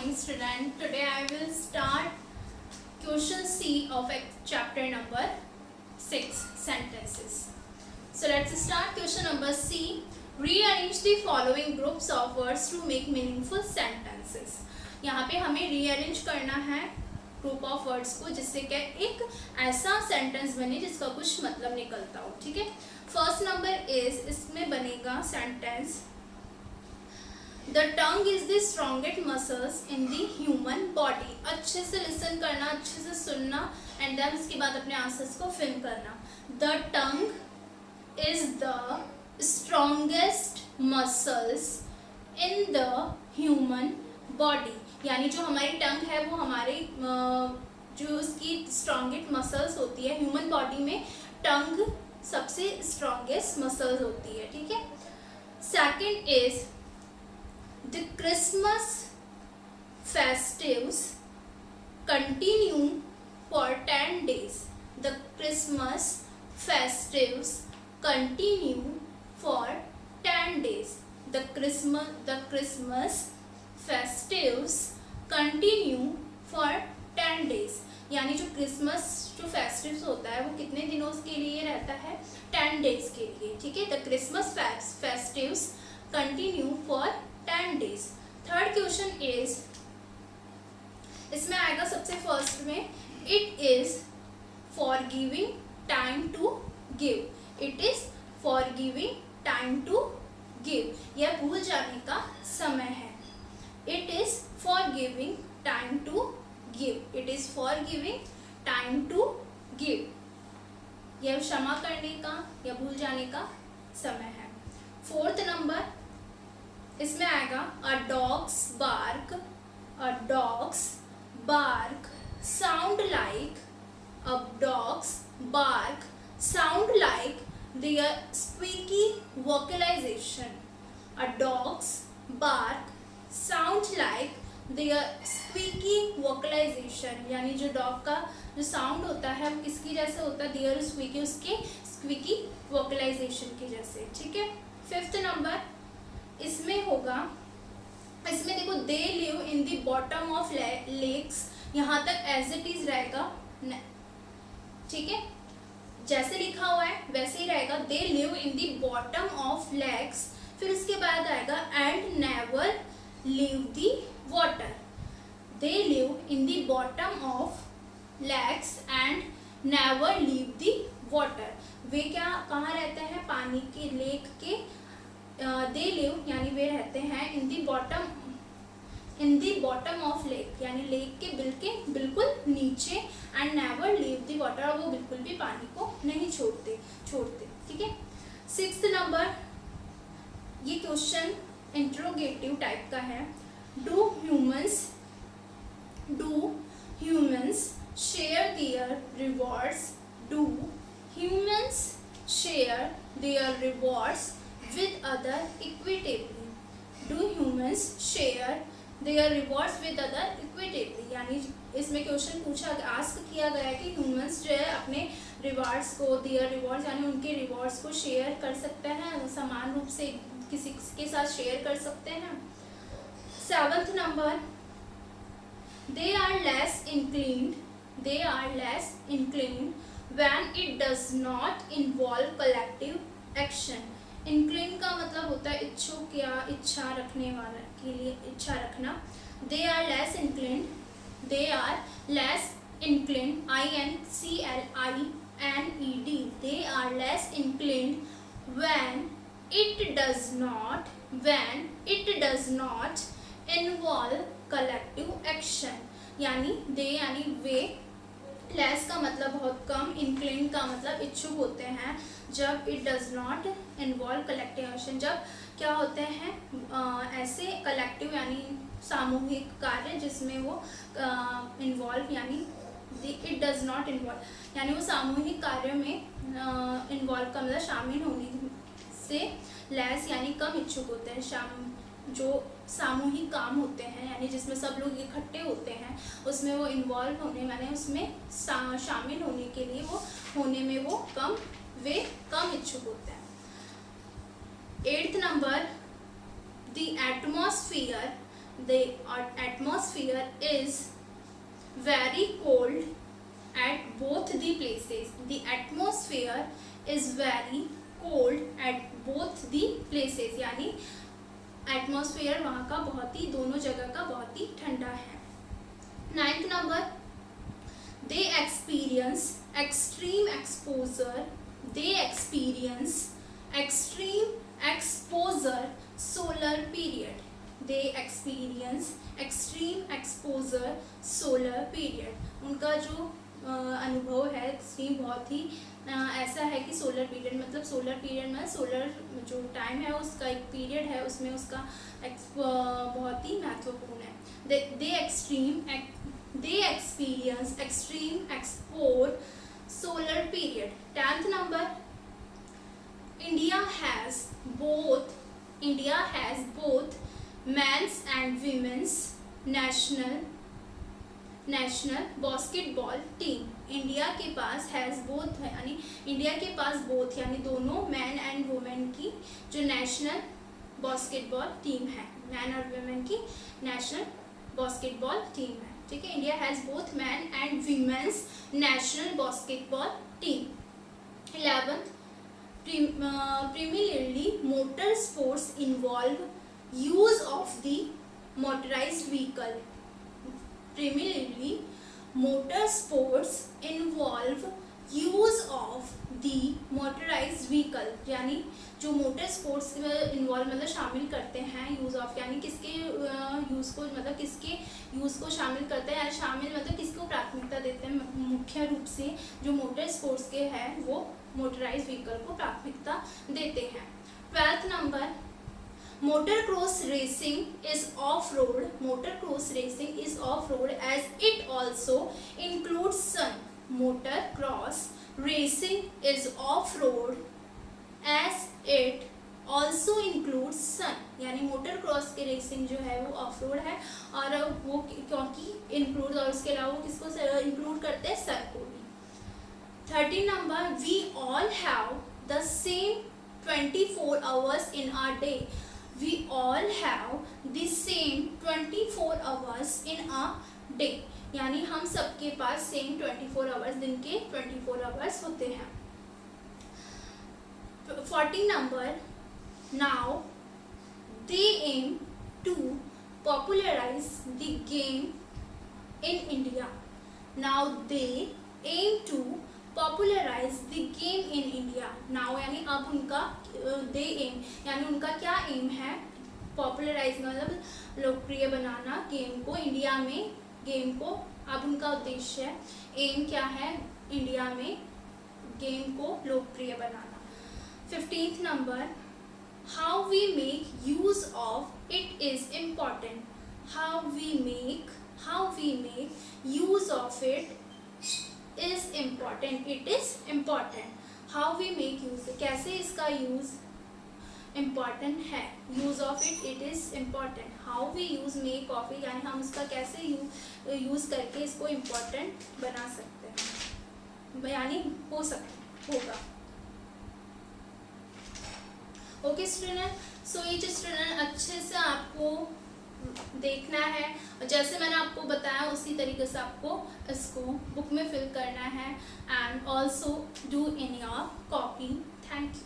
morning student. Today I will start question C of chapter number 6 sentences. So let's start question number C. Rearrange the following groups of words to make meaningful sentences. यहाँ पे हमें rearrange करना है group of words को जिससे क्या एक ऐसा सेंटेंस बने जिसका कुछ मतलब निकलता हो. ठीक है. फर्स्ट नंबर इज, इसमें बनेगा sentence the tongue is the strongest muscles in the human body. अच्छे से लिसन करना, अच्छे से सुनना एंड देन उसके बाद अपने आंसर्स को फिल करना. The tongue is the strongest muscles in the human body. यानी जो हमारी टंग है वो हमारे जो उसकी स्ट्रॉन्गेस्ट मसल्स होती है ह्यूमन बॉडी में, टंग सबसे स्ट्रॉन्गेस्ट मसल्स होती है. ठीक है. Second is the Christmas festives continue for 10 days. The Christmas festives continue for 10 days. The Christmas festives continue for 10 days. यानी जो क्रिसमस जो फेस्टिव्स होता है वो कितने दिनों के लिए रहता है? 10 days के लिए. ठीक है. The Christmas festives continue for 10 days. Third question is, इसमें आएगा सबसे फर्स्ट में, it is for giving time to give. It is for giving time to give. यह भूल जाने का समय है. It is for giving time to give. It is for giving time to give. यह क्षमा करने का या भूल जाने का समय है. फोर्थ नंबर, इसमें आएगा a dogs bark sound like, a dogs bark sound like there squeaky vocalisation. A dogs bark sound like there squeaky vocalisation. यानी जो डॉग का जो साउंड होता है वो किसकी जैसे होता है? देयर स्क्वीकी, उसके स्क्वीकी वोकलाइजेशन के जैसे. ठीक है. फिफ्थ नंबर, इसमें होगा, इसमें देखो they live in the bottom of lakes. यहाँ तक एज इट इज रहेगा. ठीक है. जैसे लिखा हुआ है वैसे ही रहेगा. They live in the bottom of lakes. फिर इसके बाद आएगा and never leave the water. They live in the bottom of lakes and never leave the water. वे क्या कहाँ रहते हैं? पानी के, लेक के. दे लिव यानी वे रहते हैं इन दी बॉटम ऑफ लेक, यानी लेक के बिल्कुल नीचे. And never leave the water, और वो बिल्कुल भी पानी को नहीं छोड़ते. ठीक है. सिक्स्थ नंबर, ये क्वेश्चन इंट्रोगेटिव टाइप का है. Do humans share their rewards. Do humans share their rewards with other equitably. Do humans share their rewards with other equitably. यानी इसमें क्वेश्चन आस्क किया गया है कि ह्यूमंस जो है अपने रिवार्ड्स को, their rewards यानी उनके रिवॉर्ड्स को शेयर कर सकते हैं, समान रूप से किसी के साथ शेयर कर सकते हैं. Seventh number, they are less inclined when it does not involve collective action. इंक्लिन का मतलब होता है इच्छुक या इच्छा रखने वाला के लिए इच्छा रखना. They are less incline, INCLINED. They are less incline when it does not involve collective action. यानी दे यानी वे, लेस का मतलब बहुत कम, इंक्लिन का मतलब इच्छुक होते हैं जब it does not involve collective action. जब क्या होते हैं ऐसे कलेक्टिव यानी सामूहिक कार्य जिसमें वो इन्वॉल्व, यानी इट डज नॉट इन्वॉल्व यानी वो सामूहिक कार्य में इन्वॉल्व का मतलब शामिल होने से लेस यानी कम इच्छुक होते हैं. जो सामूहिक काम होते हैं यानी जिसमें सब लोग इकट्ठे होते हैं उसमें वो इन्वॉल्व होने वाले उसमें शामिल होने के लिए वो कम इच्छुक होते हैं. 8th number, the atmosphere the atmosphere is very cold at both the places. The atmosphere is very cold at both the places, यानी एटमॉस्फेयर वहाँ का बहुत ही, दोनों जगह का बहुत ही ठंडा है. 9th number, they experience extreme exposure. They experience extreme exposure solar period. They experience extreme exposure solar period. उनका जो अनुभव है एक्सट्रीम बहुत ही ऐसा है कि सोलर पीरियड, मतलब सोलर पीरियड में सोलर जो टाइम है उसका एक पीरियड है, उसमें उसका बहुत ही महत्वपूर्ण है. they experience extreme exposure solar period. 10th number, India has both men's and women's national basketball team. India के पास हैज़ बोथ है, यानी इंडिया के पास बोथ यानी दोनों मैन एंड वुमेन की जो नेशनल बास्केटबॉल टीम है, मैन और वुमेन की नेशनल बास्केटबॉल टीम है. ठीक है, India has both man and women's national basketball team. 11th, primarily motor sports involve use of the motorized vehicle. Primarily motor sports involve use of the motorized vehicle, यानी जो motor sports involve मतलब शामिल करते हैं use of, यानी किसके use को, मतलब किसके यूज़ को शामिल करते हैं, यानी शामिल मतलब किसको प्राथमिकता देते हैं. मुख्य रूप से जो मोटर स्पोर्ट्स के हैं वो मोटराइज व्हीकल को प्राथमिकता देते हैं. 12th number, motor cross racing is off-road. Motor cross racing is off-road as it also includes sun. Motor cross racing is off-road as it also includes sun. यानी motor cross के racing जो है वो of road है और वो क्योंकि include, और उसके अलावा किसको इंक्लूड करते हैं, सन को भी. 13 number, we all have the same 24 hours in our day. We all have the same 24 hours in a day. यानी हम सबके पास सेम 24 आवर्स, दिन के 24 आवर्स होते हैं. 14 number, now they aim to popularize the game in India. Now they aim to popularize the game in India. Now यानी अब उनका they aim यानी उनका क्या एम है, पॉपुलराइज मतलब लोकप्रिय बनाना गेम को इंडिया में. गेम को अब उनका उद्देश्य है, एम क्या है, इंडिया में गेम को लोकप्रिय बनाना. 15th number, how we make use of it is important. How we make use of it is important. It is important. How we make use, कैसे इसका यूज इम्पॉर्टेंट है, use of it is important. How we use make of it यानी हम उसका कैसे use करके इसको important बना सकते हैं, यानी हो सकता होगा. ओके स्टूडेंट, सो ये स्टूडेंट अच्छे से आपको देखना है और जैसे मैंने आपको बताया उसी तरीके से आपको इसको बुक में फिल करना है and also do in your copy. Thank you.